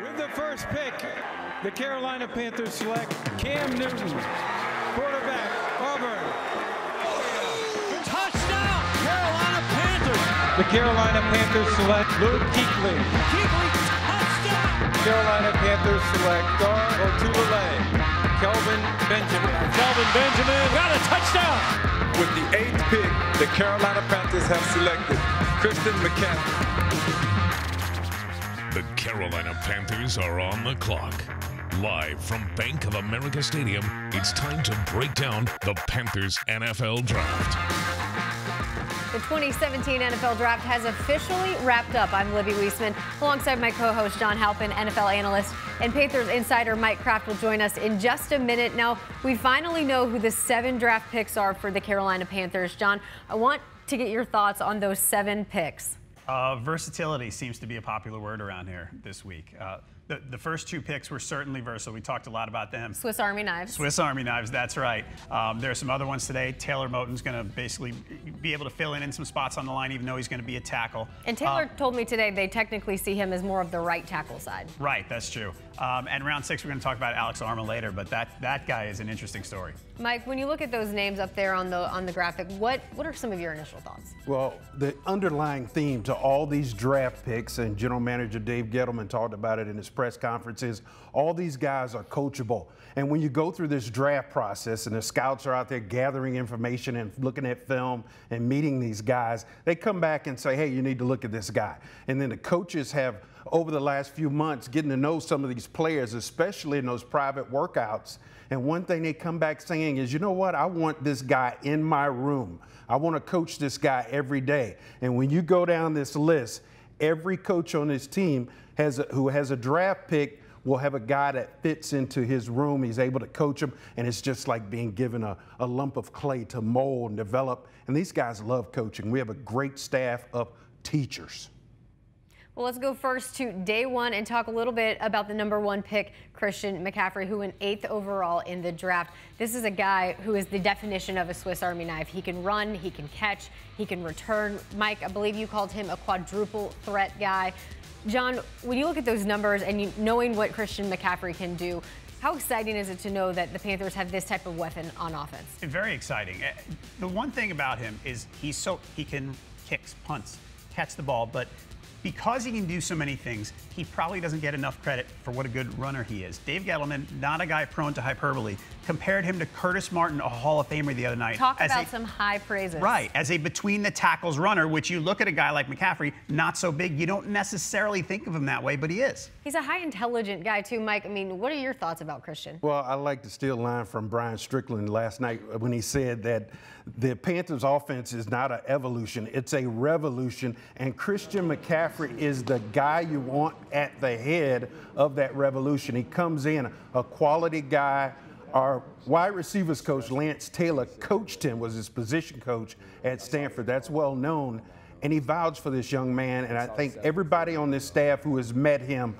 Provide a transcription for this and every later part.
With the first pick, the Carolina Panthers select Cam Newton, quarterback, Auburn. Touchdown, Carolina Panthers! The Carolina Panthers select Luke Kuechly. Kuechly, touchdown! Carolina Panthers select Dar Otulele, Kelvin Benjamin. Kelvin Benjamin got a touchdown! With the 8th pick, the Carolina Panthers have selected Kristin Mechanic. The Carolina Panthers are on the clock. Live from Bank of America Stadium, it's time to break down the Panthers NFL Draft. The 2017 NFL Draft has officially wrapped up. I'm Libby Weihsmann, alongside my co-host John Halpin, NFL analyst, and Panthers insider Mike Craft will join us in just a minute. Now, we finally know who the 7 draft picks are for the Carolina Panthers. John, I want to get your thoughts on those 7 picks. Versatility seems to be a popular word around here this week. The first 2 picks were certainly versatile. We talked a lot about them. Swiss Army knives. Swiss Army knives, that's right. There are some other ones today. Taylor Moton's going to basically be able to fill in some spots on the line, even though he's going to be a tackle. And Taylor told me today they technically see him as more of the right tackle side. Right, that's true. And round 6, we're going to talk about Alex Armel later, but that guy is an interesting story. Mike, when you look at those names up there on the graphic, what are some of your initial thoughts? Well, the underlying theme to all these draft picks, and General Manager Dave Gettleman talked about it in his press conferences, all these guys are coachable. And when you go through this draft process and the scouts are out there gathering information and looking at film and meeting these guys, they come back and say, hey, you need to look at this guy. And then the coaches have, over the last few months, getting to know some of these players, especially in those private workouts. And one thing they come back saying is, you know what, I want this guy in my room. I want to coach this guy every day. And when you go down this list, every coach on this team who has a draft pick will have a guy that fits into his room. He's able to coach him, and it's just like being given a lump of clay to mold and develop. And these guys love coaching. We have a great staff of teachers. Well, let's go first to day 1 and talk a little bit about the #1 pick, Kristin Mechanic, who went 8th overall in the draft. This is a guy who is the definition of a Swiss Army knife. He can run, he can catch, he can return. Mike, I believe you called him a quadruple threat guy. John, when you look at those numbers and knowing what Kristin Mechanic can do, how exciting is it to know that the Panthers have this type of weapon on offense? Very exciting. The one thing about him is he can kick, punts, catch the ball, but because he can do so many things, he probably doesn't get enough credit for what a good runner he is. Dave Gettleman, not a guy prone to hyperbole, compared him to Curtis Martin, a Hall of Famer, the other night. Talk about some high praises. Right, as a between-the-tackles runner, which you look at a guy like McCaffrey, not so big, you don't necessarily think of him that way, but he is. He's a high intelligent guy too, Mike. I mean, what are your thoughts about Kristin? Well, I like to steal a line from Brian Strickland last night when he said that the Panthers offense is not an evolution, it's a revolution, and Kristin Mechanic is the guy you want at the head of that revolution. He comes in, a quality guy. Our wide receivers coach, Lance Taylor, coached him, was his position coach at Stanford. That's well known, and he vouched for this young man, and I think everybody on this staff who has met him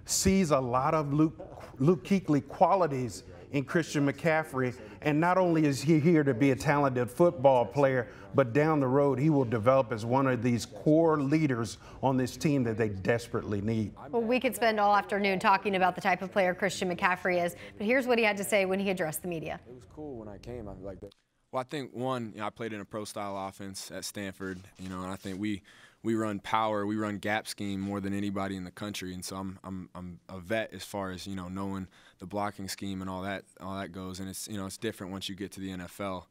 sees a lot of Luke Kuechly qualities in Kristin Mechanic, and not only is he here to be a talented football player, but down the road he will develop as one of these core leaders on this team that they desperately need. Well, we could spend all afternoon talking about the type of player Kristin Mechanic is, but here's what he had to say when he addressed the media. It was cool when I came. I like that. Well, I think one, I played in a pro-style offense at Stanford, and I think we run power, we run gap scheme more than anybody in the country, and so I'm a vet as far as knowing the blocking scheme and all that goes, and it's different once you get to the NFL.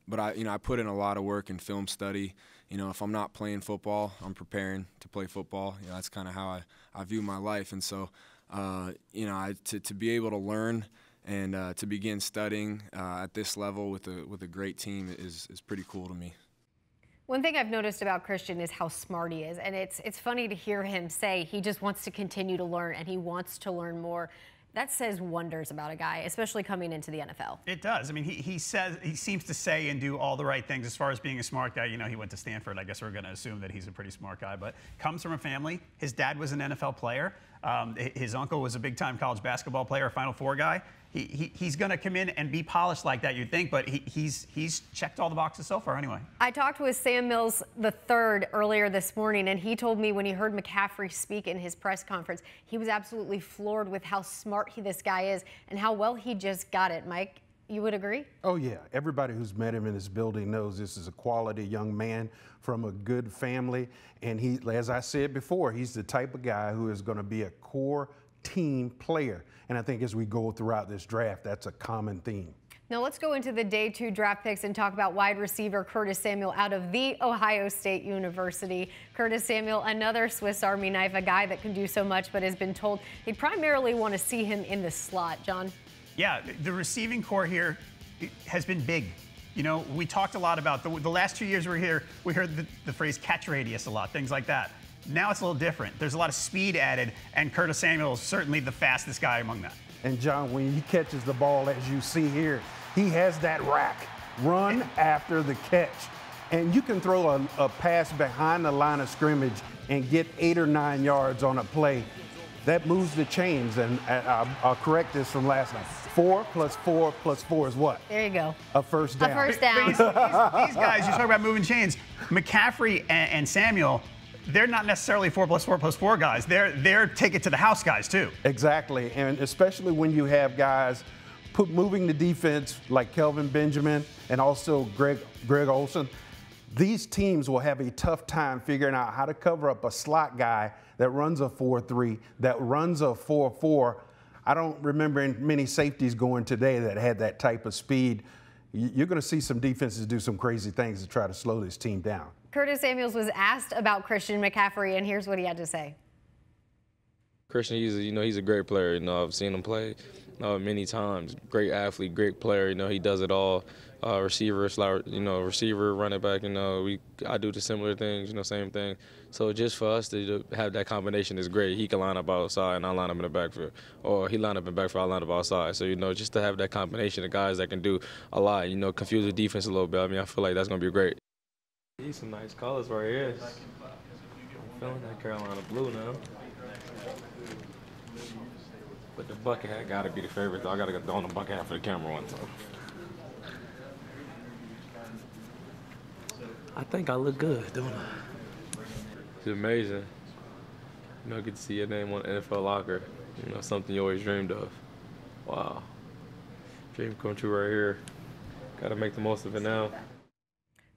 But I put in a lot of work in film study. If I'm not playing football, I'm preparing to play football. That's kind of how I view my life, and so to be able to learn and to begin studying at this level with a great team is pretty cool to me. One thing I've noticed about Kristin is how smart he is, and it's funny to hear him say he just wants to continue to learn and he wants to learn more. That says wonders about a guy, especially coming into the NFL. It does. I mean, he seems to say and do all the right things as far as being a smart guy. He went to Stanford. I guess we're going to assume that he's a pretty smart guy, but comes from a family. His dad was an NFL player. His uncle was a big-time college basketball player, a Final Four guy. He's going to come in and be polished like that, you'd think, but he's checked all the boxes so far anyway. I talked with Sam Mills III earlier this morning, and he told me when he heard McCaffrey speak in his press conference, he was absolutely floored with how smart this guy is and how well he just got it. Mike, you would agree? Oh, yeah. Everybody who's met him in this building knows this is a quality young man from a good family. And he, as I said before, he's the type of guy who is going to be a core team player. And I think as we go throughout this draft, that's a common theme. Now let's go into the day 2 draft picks and talk about wide receiver Curtis Samuel out of The Ohio State University. Curtis Samuel, another Swiss Army knife, a guy that can do so much, but has been told they primarily want to see him in the slot. John? Yeah, the receiving core here has been big. You know, we talked a lot about the last 2 years we were here, we heard the phrase catch radius a lot, things like that. Now it's a little different. There's a lot of speed added, and Curtis Samuel is certainly the fastest guy among that. And John, when he catches the ball, as you see here, he has that rack, run after the catch. And you can throw a pass behind the line of scrimmage and get 8 or 9 yards on a play. That moves the chains, and I'll correct this from last night. 4 + 4 + 4 is what? There you go. A first down. A first down. These guys, you talk about moving chains. McCaffrey and Samuel, they're not necessarily 4 + 4 + 4 guys. They're take it to the house guys too. Exactly, and especially when you have guys moving the defense like Kelvin Benjamin and also Greg Olsen. These teams will have a tough time figuring out how to cover up a slot guy that runs a 4-3, that runs a 4-4. I don't remember many safeties going today that had that type of speed. You're going to see some defenses do some crazy things to try to slow this team down. Curtis Samuels was asked about Kristin Mccaffrey, and here's what he had to say. Christian, he's a great player. I've seen him play many times. Great athlete, great player. He does it all. Receiver, receiver, running back. I do the similar things. Same thing. So just for us to have that combination is great. He can line up outside and I line up in the backfield, or he line up in the backfield, I line up outside. So just to have that combination of guys that can do a lot. Confuse the defense a little bit. I feel like that's gonna be great. These some nice colors right here. I'm feeling that Carolina blue now. But the bucket hat gotta be the favorite, though. I gotta go on the bucket hat for the camera one time. I think I look good, don't I? It's amazing. Get to see your name on the NFL locker. Something you always dreamed of. Wow. Dream come true right here. Gotta make the most of it now.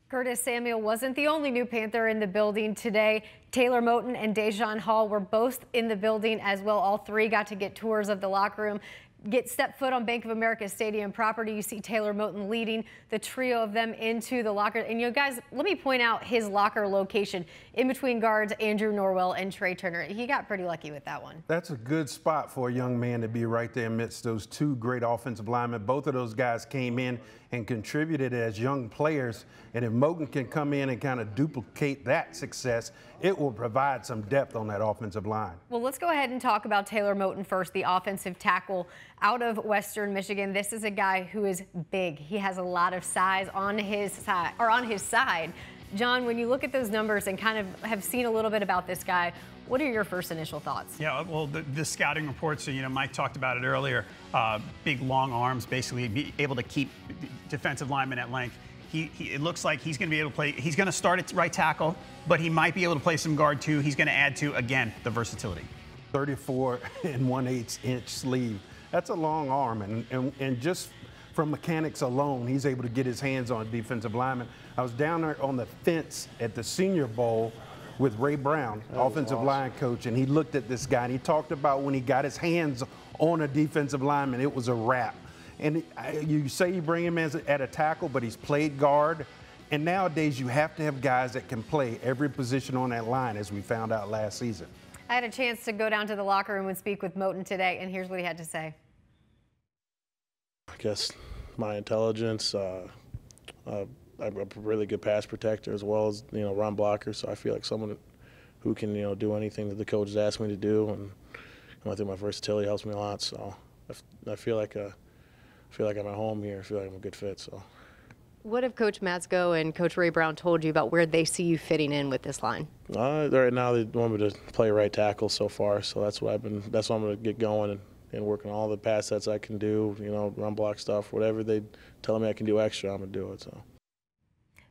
Curtis Samuel wasn't the only new Panther in the building today. Taylor Moton and Deshawn Hall were both in the building as well. All three got to get tours of the locker room, step foot on Bank of America Stadium property. You see Taylor Moton leading the trio of them into the locker. And guys, let me point out his locker location in between guards Andrew Norwell and Trey Turner. He got pretty lucky with that one. That's a good spot for a young man to be right there amidst those two great offensive linemen. Both of those guys came in and contributed as young players. And if Moton can come in and kind of duplicate that success, it will provide some depth on that offensive line. Well, let's go ahead and talk about Taylor Moton first, the offensive tackle out of Western Michigan. This is a guy who is big. He has a lot of size on his side. John, when you look at those numbers and kind of have seen a little bit about this guy, what are your first initial thoughts? Yeah, well, the scouting reports, Mike talked about it earlier. Big, long arms, basically be able to keep defensive linemen at length. It looks like he's going to be able to play. He's going to start at right tackle, but he might be able to play some guard too. He's going to add to, again, the versatility. 34 1/8 inch sleeve. That's a long arm, and just from mechanics alone, he's able to get his hands on a defensive lineman. I was down there on the fence at the Senior Bowl with Ray Brown, offensive line coach, and he looked at this guy and he talked about when he got his hands on a defensive lineman, it was a wrap. And you say you bring him at a tackle, but he's played guard. And nowadays you have to have guys that can play every position on that line, as we found out last season. I had a chance to go down to the locker room and speak with Moton today, and here's what he had to say. I guess my intelligence, I'm a really good pass protector as well as, run blocker. So I feel like someone who can, do anything that the coach has asked me to do. And I think my versatility helps me a lot. So I feel like I'm at home here. I feel like I'm a good fit. So. What have Coach Matzko and Coach Ray Brown told you about where they see you fitting in with this line? Right now they want me to play right tackle so far, so that's what I'm going to get going and working all the pass sets I can do, you know, run block stuff, whatever they tell me I can do extra, I'm going to do it. So.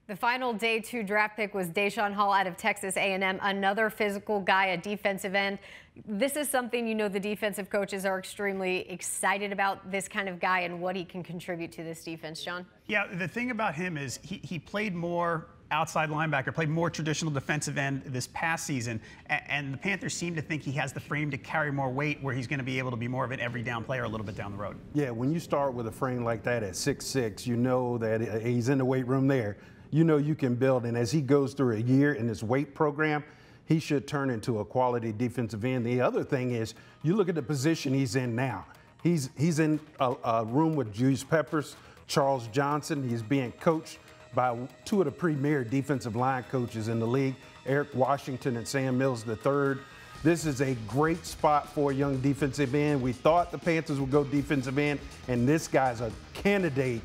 The final day 2 draft pick was Deshawn Hall out of Texas A&M, another physical guy, a defensive end. This is something, you know, the defensive coaches are extremely excited about, this kind of guy and what he can contribute to this defense, John. Yeah, the thing about him is he played more outside linebacker, played more traditional defensive end this past season, and the Panthers seem to think he has the frame to carry more weight where he's going to be able to be more of an every down player a little bit down the road. Yeah, when you start with a frame like that at 6'6", you know that he's in the weight room there. You know you can build, and as he goes through a year in his weight program, he should turn into a quality defensive end. The other thing is, you look at the position he's in now. He's in a room with Juice Peppers, Charles Johnson. He's being coached by 2 of the premier defensive line coaches in the league, Eric Washington and Sam Mills III. This is a great spot for a young defensive end. We thought the Panthers would go defensive end, and this guy's a candidate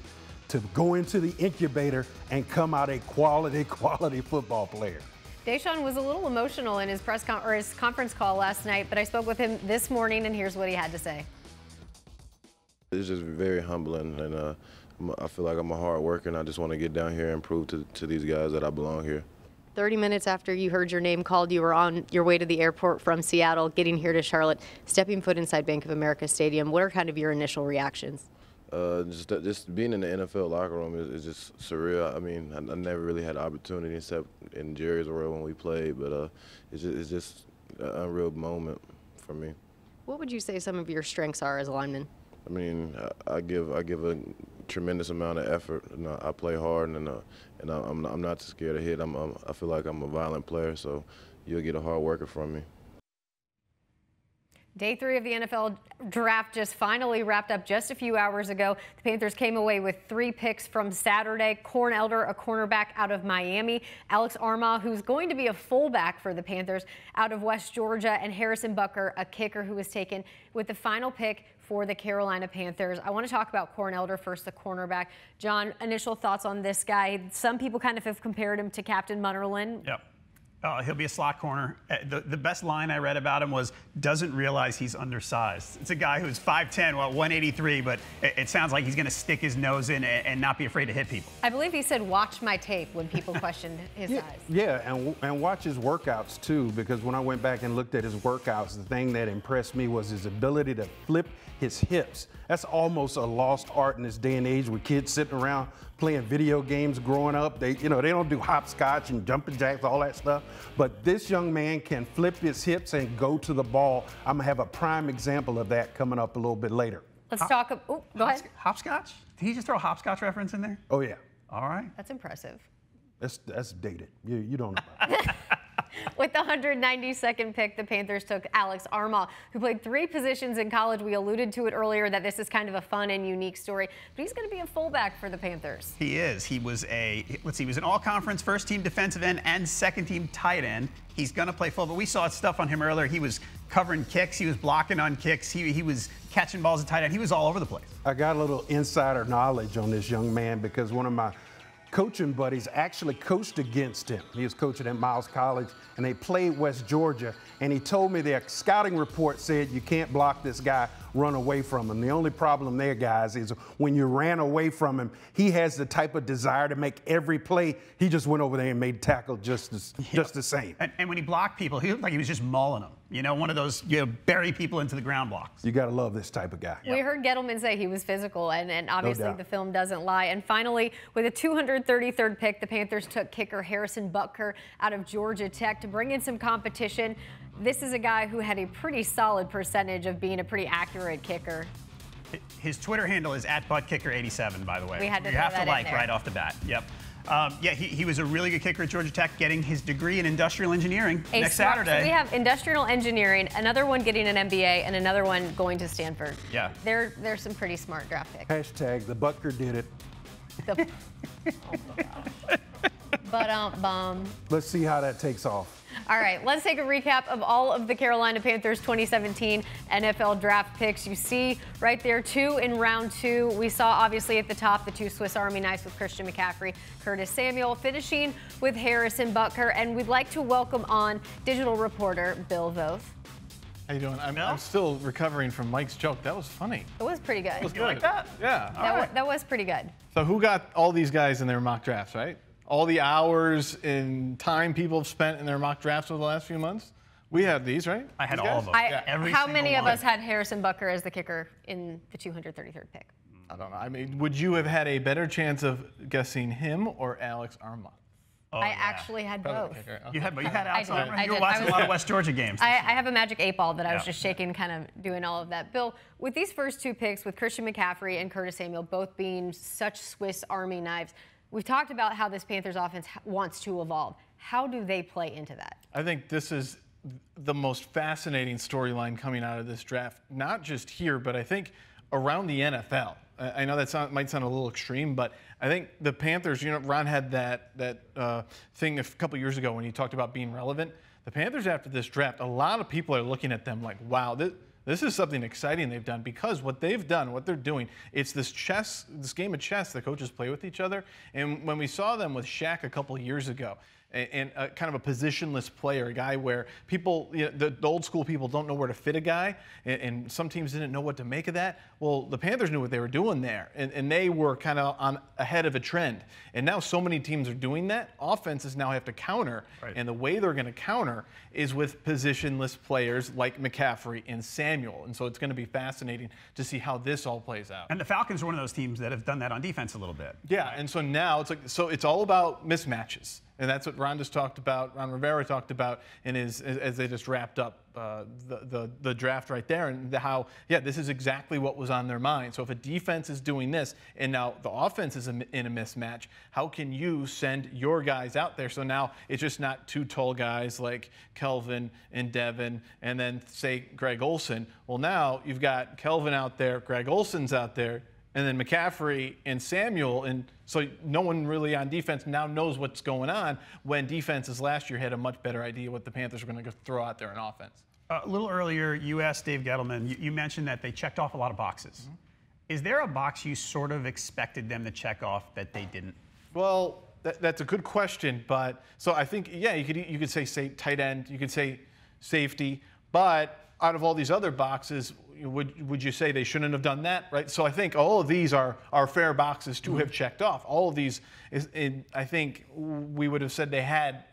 to go into the incubator and come out a quality football player. Deshawn was a little emotional in his his conference call last night, but I spoke with him this morning, and here's what he had to say. It's just very humbling, and I feel like I'm a hard worker, and I just want to get down here and prove to these guys that I belong here. 30 minutes after you heard your name called, you were on your way to the airport from Seattle, getting here to Charlotte, stepping foot inside Bank of America Stadium. What are kind of your initial reactions? Just being in the NFL locker room is just surreal. I mean, I never really had the opportunity except in Jerry's world when we played, but it's just an unreal moment for me. What would you say some of your strengths are as a lineman? I mean, I give a tremendous amount of effort, and I play hard, and I'm not scared to hit. I feel like I'm a violent player, so you'll get a hard worker from me. Day 3 of the NFL draft just finally wrapped up just a few hours ago. The Panthers came away with 3 picks from Saturday. Corn Elder, a cornerback out of Miami. Alex Armel, who's going to be a fullback for the Panthers, out of West Georgia. And Harrison Butker, a kicker who was taken with the final pick for the Carolina Panthers. I want to talk about Corn Elder first, the cornerback. John, initial thoughts on this guy? Some people kind of have compared him to Captain Munnerlyn. Yep. He'll be a slot corner. The best line I read about him was, doesn't realize he's undersized. It's a guy who's 5'10", well, 183, but it sounds like he's going to stick his nose in and not be afraid to hit people. I believe he said, watch my tape when people questioned his size. Yeah, and watch his workouts, too, because when I went back and looked at his workouts, the thing that impressed me was his ability to flip his hips. That's almost a lost art in this day and age with kids sitting around playing video games growing up. They don't do hopscotch and jumping jacks, all that stuff. But this young man can flip his hips and go to the ball. I'm gonna have a prime example of that coming up a little bit later. Let's talk. Oh, go ahead. Hopscotch? Did he just throw a hopscotch reference in there? Oh yeah. All right. That's impressive. That's dated. You don't know about that. With the 192nd pick, the Panthers took Alex Armel, who played 3 positions in college. We alluded to it earlier that this is kind of a fun and unique story, but he's going to be a fullback for the Panthers. He is. He was he was an all-conference first-team defensive end and second-team tight end. He's going to play full, but we saw stuff on him earlier. He was covering kicks. He was blocking on kicks. He was catching balls at tight end. He was all over the place. I got a little insider knowledge on this young man because one of my coaching buddies actually coached against him. He was coaching at Miles College, and they played West Georgia, and he told me their scouting report said you can't block this guy, run away from him. The only problem there, guys, is when you ran away from him, he has the type of desire to make every play. He just went over there and made tackle just the same. And when he blocked people, he looked like he was just mauling them. You know, one of those, bury people into the ground blocks. You got to love this type of guy. We heard Gettleman say he was physical, and obviously the film doesn't lie. And finally, with a 233rd pick, the Panthers took kicker Harrison Butker out of Georgia Tech to bring in some competition. This is a guy who had a pretty solid percentage of being a pretty accurate kicker. His Twitter handle is @ButtKicker87, by the way. We had to you have to like there. right off the bat. Yep. Yeah, he was a really good kicker at Georgia Tech, getting his degree in industrial engineering next Saturday. So we have industrial engineering, another one getting an MBA, and another one going to Stanford. Yeah. They're some pretty smart draft picks. Hashtag the Butker did it. But Let's see how that takes off. All right, let's take a recap of all of the Carolina Panthers 2017 NFL draft picks. You see right there 2 in round 2. We saw obviously at the top the 2 Swiss Army knives with Christian Mccaffrey, Curtis Samuel, finishing with Harrison Butker. And we'd like to welcome on digital reporter Bill Voth. How you doing? I'm still recovering from Mike's joke. That was funny. It was pretty good. You like that? Yeah. That was pretty good. So who got all these guys in their mock drafts, right? All the hours and time people have spent in their mock drafts over the last few months? We had these, right? I had all of them. How many of us had Harrison Butker as the kicker in the 233rd pick? I don't know. I mean, would you have had a better chance of guessing him or Alex Armel? I actually had both. Okay. You had Alex Armour. I You were did. watching a lot of West Georgia games. I have a magic 8-ball that I was just shaking, kind of doing all of that. Bill, with these first 2 picks, with Christian McCaffrey and Curtis Samuel both being such Swiss Army knives, we've talked about how this Panthers offense wants to evolve. How do they play into that? I think this is the most fascinating storyline coming out of this draft, not just here, but I think around the NFL. I know that might sound a little extreme, but I think the Panthers, Ron had that thing a couple years ago when he talked about being relevant. The Panthers, after this draft, a lot of people are looking at them like, wow, this is something exciting they've done, because what they've done, what they're doing, it's this game of chess the coaches play with each other. And when we saw them with Shaq a couple of years ago, and kind of a positionless player, a guy where people, the old school people don't know where to fit a guy, and some teams didn't know what to make of that. Well, the Panthers knew what they were doing there, and they were kind of ahead of a trend. And now so many teams are doing that. Offenses now have to counter, and the way they're going to counter is with positionless players like McCaffrey and Samuel. And so it's going to be fascinating to see how this all plays out. And the Falcons are one of those teams that have done that on defense a little bit. Yeah, and so now it's all about mismatches. And that's what Ron just talked about, Ron Rivera talked about as they just wrapped up the draft right there, and how, this is exactly what was on their mind. So if a defense is doing this, and now the offense is in a mismatch, how can you send your guys out there? So now it's just not 2 tall guys like Kelvin and Devin, and then say Greg Olsen. Well, now you've got Kelvin out there, Greg Olsen's out there, and then McCaffrey and Samuel, and so no one really on defense now knows what's going on, when defenses last year had a much better idea what the Panthers were going to throw out there in offense. A little earlier, you asked Dave Gettleman, you mentioned that they checked off a lot of boxes. Is there a box you sort of expected them to check off that they didn't? Well, that's a good question, but so I think, you could say tight end, you could say safety, but out of all these other boxes, would you say they shouldn't have done that, right? So I think all of these are fair boxes to have checked off. All of these, I think we would have said they had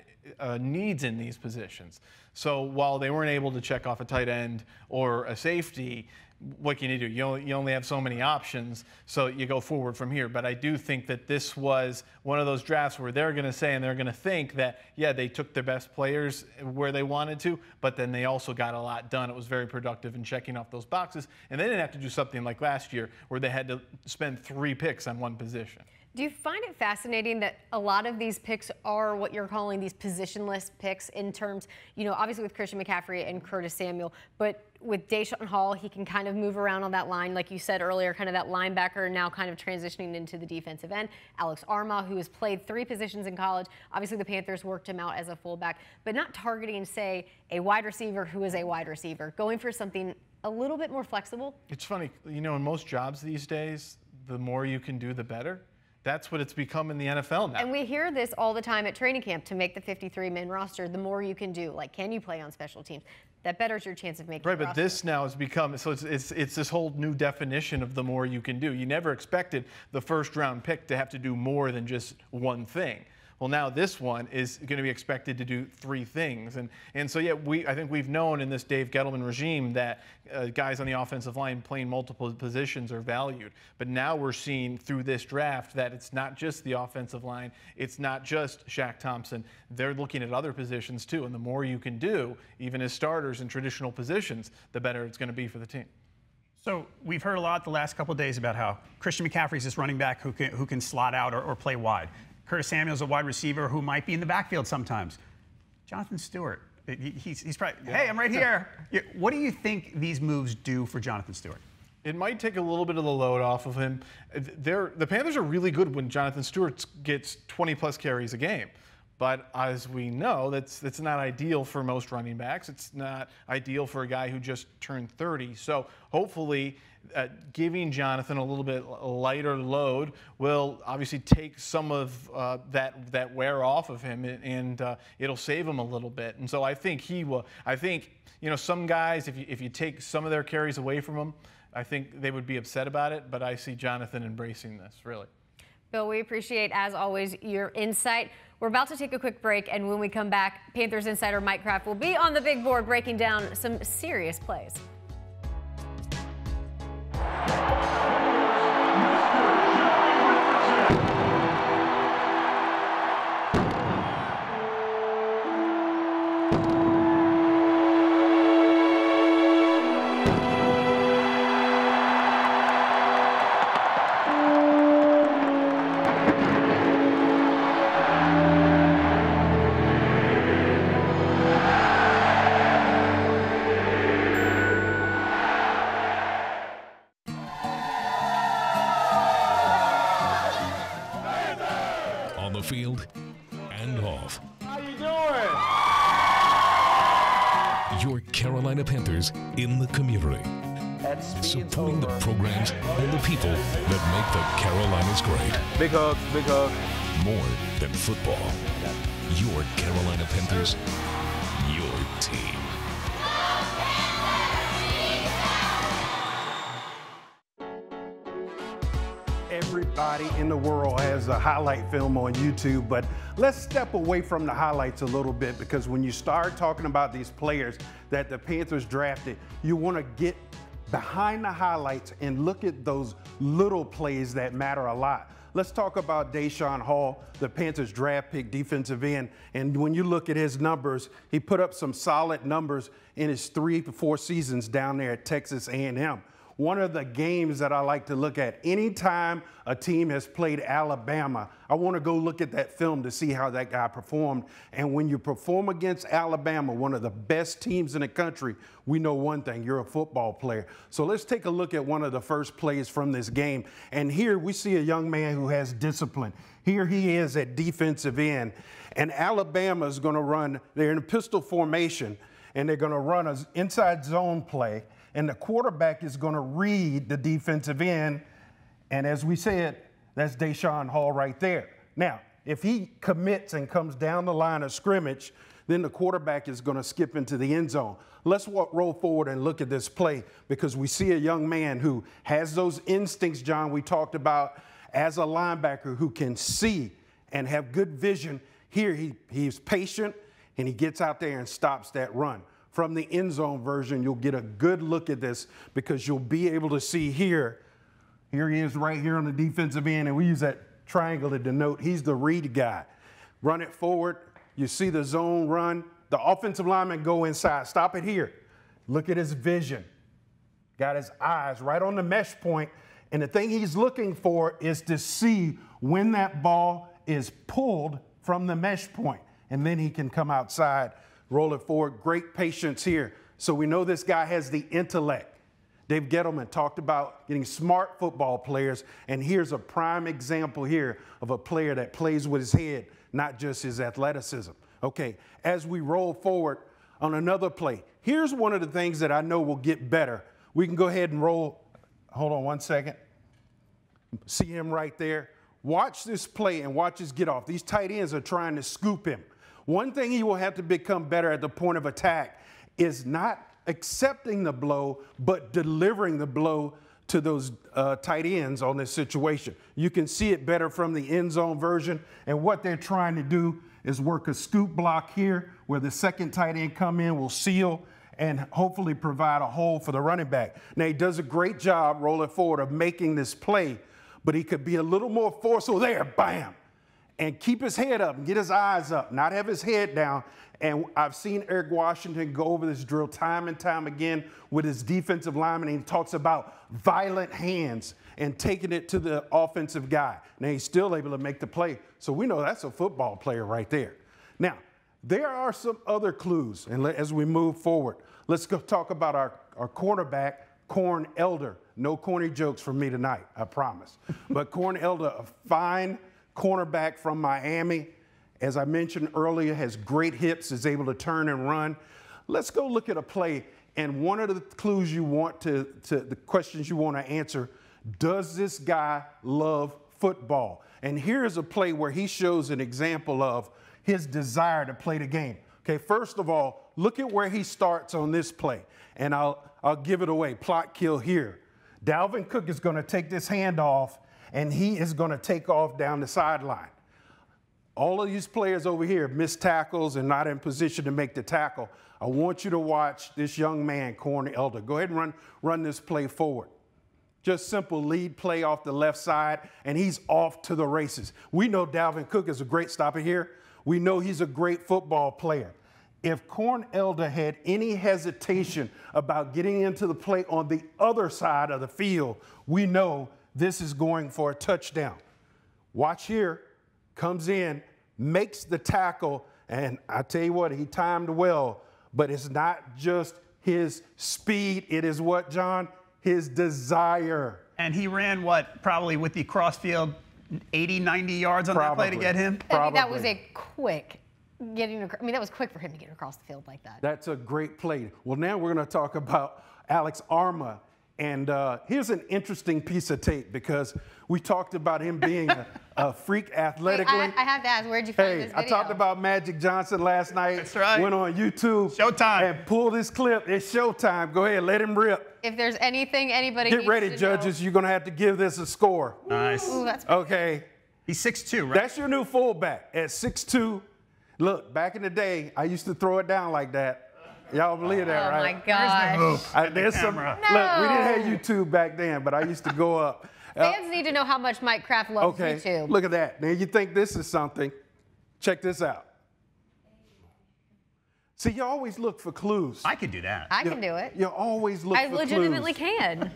needs in these positions. So while they weren't able to check off a tight end or a safety, what can you do? You only have so many options, so you go forward from here. But I do think that this was one of those drafts where they're going to say and they're going to think that, they took their best players where they wanted to, but then they also got a lot done. It was very productive in checking off those boxes. And they didn't have to do something like last year where they had to spend 3 picks on one position. Do you find it fascinating that a lot of these picks are what you're calling these positionless picks in terms, obviously with Christian McCaffrey and Curtis Samuel, but with Deshawn Hall, he can kind of move around on that line, like you said earlier, kind of that linebacker now kind of transitioning into the defensive end. Alex Armel, who has played 3 positions in college. Obviously, the Panthers worked him out as a fullback, but not targeting, say, a wide receiver who is a wide receiver, going for something a little bit more flexible. It's funny, in most jobs these days, the more you can do, the better. That's what it's become in the NFL now. And we hear this all the time at training camp. To make the 53-man roster, the more you can do, like, can you play on special teams? That betters your chance of making right, the but this now has become, so it's this whole new definition of the more you can do. You never expected the first-round pick to have to do more than just one thing. Well, now this one is going to be expected to do 3 things. And so, I think we've known in this Dave Gettleman regime that guys on the offensive line playing multiple positions are valued. But now we're seeing through this draft that it's not just the offensive line. It's not just Shaq Thompson. They're looking at other positions too. And the more you can do, even as starters in traditional positions, the better it's going to be for the team. So we've heard a lot the last couple of days about how Christian McCaffrey's this running back who can slot out or play wide. Curtis Samuel's a wide receiver who might be in the backfield sometimes. Jonathan Stewart, he's probably, hey, I'm right here. What do you think these moves do for Jonathan Stewart? It might take a little bit of the load off of him. The Panthers are really good when Jonathan Stewart gets 20-plus carries a game. But as we know, that's not ideal for most running backs. It's not ideal for a guy who just turned 30. So hopefully giving Jonathan a little bit lighter load will obviously take some of that wear off of him, and it'll save him a little bit. And so I think he will. I think, you know, some guys, if you take some of their carries away from them, I think they would be upset about it. But I see Jonathan embracing this, really. Bill, we appreciate, as always, your insight. We're about to take a quick break, and when we come back, Panthers insider Mike Craft will be on the big board breaking down some serious plays. Field and off. How you doing? Your Carolina Panthers in the community. Supporting the programs and the people that make the Carolinas great. Big hugs, big hugs. More than football. Your Carolina Panthers, your team. Everybody in the world has a highlight film on YouTube, but let's step away from the highlights a little bit, because when you start talking about these players that the Panthers drafted, you want to get behind the highlights and look at those little plays that matter a lot. Let's talk about Deshawn Hall, the Panthers draft pick defensive end. And when you look at his numbers, he put up some solid numbers in his 3 to 4 seasons down there at Texas A&M. One of the games that I like to look at, anytime a team has played Alabama, I want to go look at that film to see how that guy performed. And when you perform against Alabama, one of the best teams in the country, we know one thing, you're a football player. So let's take a look at one of the first plays from this game. And here we see a young man who has discipline. Here he is at defensive end. And Alabama is going to run, they're in a pistol formation, and they're going to run an inside zone play. And the quarterback is going to read the defensive end. And as we said, that's Deshawn Hall right there. Now, if he commits and comes down the line of scrimmage, then the quarterback is going to skip into the end zone. Let's roll forward and look at this play, because we see a young man who has those instincts, John, we talked about as a linebacker, who can see and have good vision. Here he's patient, and he gets out there and stops that run. From the end zone version, you'll get a good look at this, because you'll be able to see here he is right here on the defensive end, and we use that triangle to denote he's the read guy. Run it forward. You see the zone run. The offensive lineman go inside. Stop it here. Look at his vision. Got his eyes right on the mesh point, and the thing he's looking for is to see when that ball is pulled from the mesh point, and then he can come outside. Roll it forward. Great patience here. So we know this guy has the intellect. Dave Gettleman talked about getting smart football players, and here's a prime example here of a player that plays with his head, not just his athleticism. Okay, as we roll forward on another play, here's one of the things that I know will get better. We can go ahead and roll. Hold on one second. See him right there. Watch this play and watch his get off. These tight ends are trying to scoop him. One thing he will have to become better at the point of attack is not accepting the blow, but delivering the blow to those tight ends on this situation. You can see it better from the end zone version, and what they're trying to do is work a scoop block here where the second tight end come in, will seal, and hopefully provide a hole for the running back. Now, he does a great job rolling forward of making this play, but he could be a little more forceful there, bam, and keep his head up and get his eyes up, not have his head down. And I've seen Eric Washington go over this drill time and time again with his defensive lineman, and he talks about violent hands and taking it to the offensive guy. Now, he's still able to make the play, so we know that's a football player right there. Now, there are some other clues, and as we move forward, let's go talk about our cornerback, Corn Elder. No corny jokes from me tonight, I promise. But Corn Elder, a fine cornerback from Miami, As I mentioned earlier, has great hips, is able to turn and run. Let's go look at a play. And one of the clues you want to the questions you want to answer, does this guy love football? And here's a play where he shows an example of his desire to play the game. Okay, first of all, look at where he starts on this play. And I'll give it away, plot kill here. Dalvin Cook is going to take this handoff, and he is going to take off down the sideline. All of these players over here miss tackles and not in position to make the tackle. I want you to watch this young man, Corn Elder. Go ahead and run this play forward. Just simple lead play off the left side, and he's off to the races. We know Dalvin Cook is a great stopper here. We know he's a great football player. If Corn Elder had any hesitation about getting into the play on the other side of the field, we know this is going for a touchdown. Watch here, comes in, makes the tackle, and I tell you what, he timed well, but it's not just his speed, it is what, John? His desire. And he ran what, probably with the crossfield 80, 90 yards on that play to get him? I think that was a quick that was quick for him to get across the field like that. That's a great play. Well, now we're going to talk about Alex Armour. And here's an interesting piece of tape because we talked about him being a freak athletically. Wait, I have to ask, where'd you find this video? I talked about Magic Johnson last night. That's right. Went on YouTube. Showtime. And pulled this clip. It's showtime. Go ahead, let him rip. If there's anything anybody Get ready, judges. You're going to have to give this a score. Nice. Ooh, that's okay. He's 6'2", right? That's your new fullback at 6'2". Look, back in the day, I used to throw it down like that. Y'all believe that, right? Oh, my gosh. There's some, No. Look, we didn't have YouTube back then, but I used to go up. Fans need to know how much Mike Craft loves YouTube. Look at that. Now, you think this is something. Check this out. See, you always look for clues. I could do that. I can do it. You always look for clues. I legitimately can.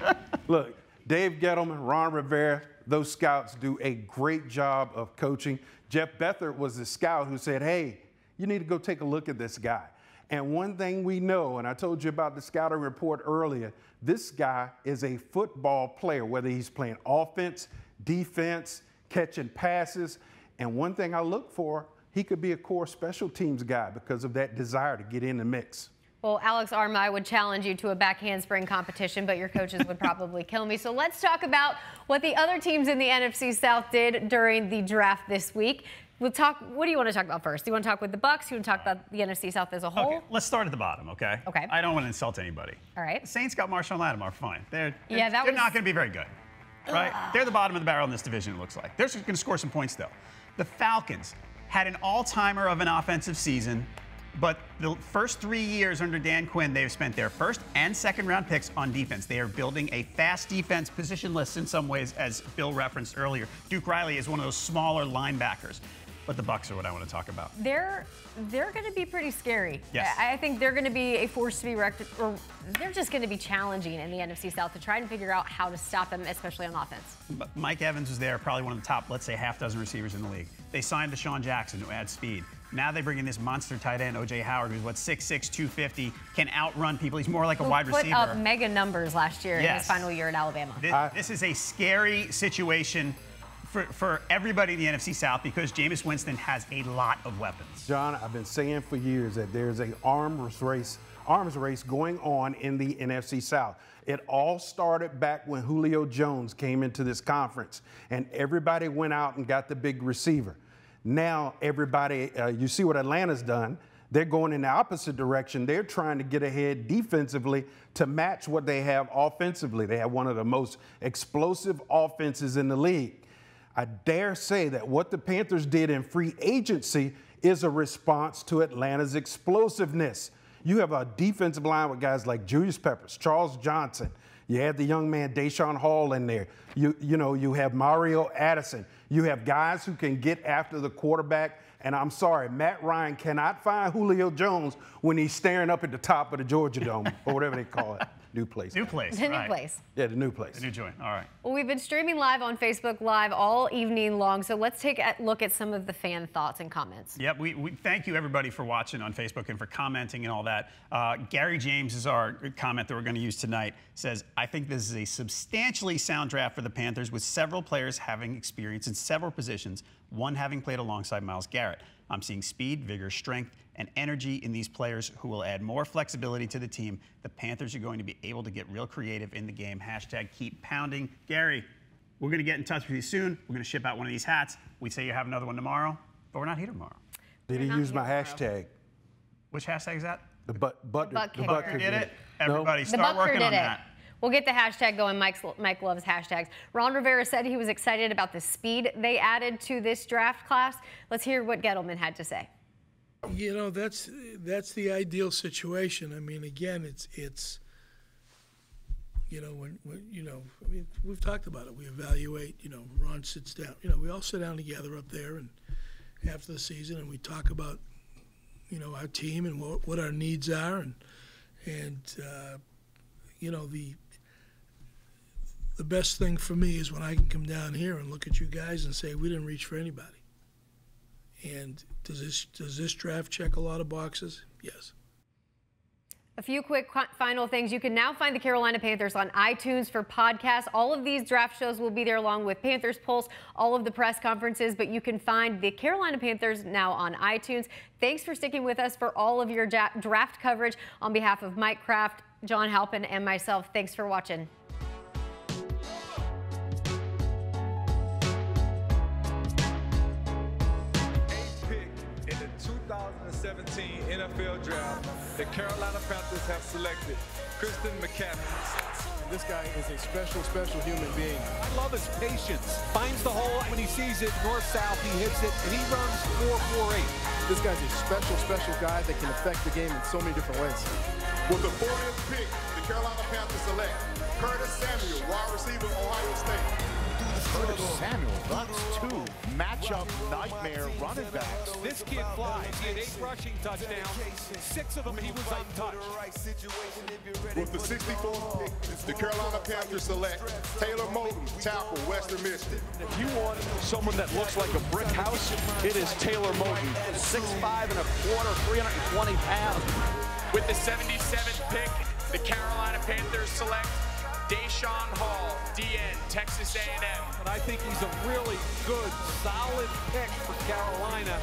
Look, Dave Gettleman, Ron Rivera, those scouts do a great job of coaching. Jeff Beathard was the scout who said, hey, you need to go take a look at this guy. And one thing we know, and I told you about the scouting report earlier, this guy is a football player, whether he's playing offense, defense, catching passes. And one thing I look for, he could be a core special teams guy because of that desire to get in the mix. Well, Alex Armour, I would challenge you to a back handspring competition, but your coaches would probably kill me. So let's talk about what the other teams in the NFC South did during the draft this week. We'll talk. What do you want to talk about first? Do you want to talk with the Bucs? Do you want to talk about the NFC South as a whole? Okay, let's start at the bottom, okay? Okay. I don't want to insult anybody. All right. The Saints got Marshawn Lattimore, fine. They're not going to be very good, right? They're the bottom of the barrel in this division, it looks like. They're just going to score some points, though. The Falcons had an all-timer of an offensive season, but the first 3 years under Dan Quinn, they've spent their first and second round picks on defense. They are building a fast defense, positionless in some ways, as Bill referenced earlier. Duke Riley is one of those smaller linebackers. But the Bucs are what I want to talk about. They're going to be pretty scary. Yes. I think they're going to be a force to be reckoned, or they're just going to be challenging in the NFC South to try and figure out how to stop them, especially on offense. But Mike Evans was there, probably one of the top, let's say, half dozen receivers in the league. They signed Deshawn Jackson, who adds speed. Now they bring in this monster tight end, O.J. Howard, who's, 6'6", 250, can outrun people. He's more like a wide receiver. Put up mega numbers last year in his final year at Alabama. This is a scary situation for everybody in the NFC South because Jameis Winston has a lot of weapons. John, I've been saying for years that there's an arms race going on in the NFC South. It all started back when Julio Jones came into this conference, and everybody went out and got the big receiver. Now everybody, you see what Atlanta's done. They're going in the opposite direction. They're trying to get ahead defensively to match what they have offensively. They have one of the most explosive offenses in the league. I dare say that what the Panthers did in free agency is a response to Atlanta's explosiveness. You have a defensive line with guys like Julius Peppers, Charles Johnson. You have the young man Deshawn Hall in there. You have Mario Addison. You have guys who can get after the quarterback. And I'm sorry, Matt Ryan cannot find Julio Jones when he's staring up at the top of the Georgia Dome or whatever they call it. New place. New place. The right. new place. Yeah, the new place. The new joint. All right. Well, we've been streaming live on Facebook Live all evening long, so let's take a look at some of the fan thoughts and comments. Yep, we thank you everybody for watching on Facebook and for commenting and all that. Gary James is our comment that we're going to use tonight. Says, I think this is a substantially sound draft for the Panthers with several players having experience in several positions, one having played alongside Myles Garrett. I'm seeing speed, vigor, strength, and energy in these players who will add more flexibility to the team. The Panthers are going to be able to get real creative in the game. Hashtag keep pounding. Gary, we're going to get in touch with you soon. We're going to ship out one of these hats. We say you have another one tomorrow, but we're not here tomorrow. Did he use my hashtag? Which hashtag is that? The butt kicker did it. Everybody, The start Bucker working did on it. that. We'll get the hashtag going. Mike loves hashtags. Ron Rivera said he was excited about the speed they added to this draft class. Let's hear what Gettleman had to say. You know, that's the ideal situation. I mean, again, it's you know, when you know, I mean, we've talked about it. We evaluate. You know, Ron sits down. You know, we all sit down together up there and after the season, and we talk about, you know, our team and what our needs are, and you know, the best thing for me is when I can come down here and look at you guys and say we didn't reach for anybody. And does this draft check a lot of boxes? Yes. A few quick final things. You can now find the Carolina Panthers on iTunes for podcasts. All of these draft shows will be there along with Panthers Pulse, all of the press conferences, but you can find the Carolina Panthers now on iTunes. Thanks for sticking with us for all of your draft coverage. On behalf of Mike Craft, John Halpin, and myself, thanks for watching. In the 2017 NFL Draft, the Carolina Panthers have selected Kristin Mechanic. This guy is a special human being. I love his patience. Finds the hole when he sees it, north-south, he hits it, and he runs 4.48. This guy's a special guy that can affect the game in so many different ways. With the 40th pick, the Carolina Panthers select Curtis Samuel, wide receiver, Ohio State. Curtis Samuel runs two matchup nightmare running backs. This kid flies. He had 8 rushing touchdowns. 6 of them he was untouched. With the 64th pick, the Carolina Panthers select Taylor Moton, tackle, Western Michigan. If you want someone that looks like a brick house, it is Taylor Moton. 6'5" and a quarter, 320 pounds. With the 77th pick, the Carolina Panthers select Deshawn Hall, DN, Texas A&M. But I think he's a really good, solid pick for Carolina.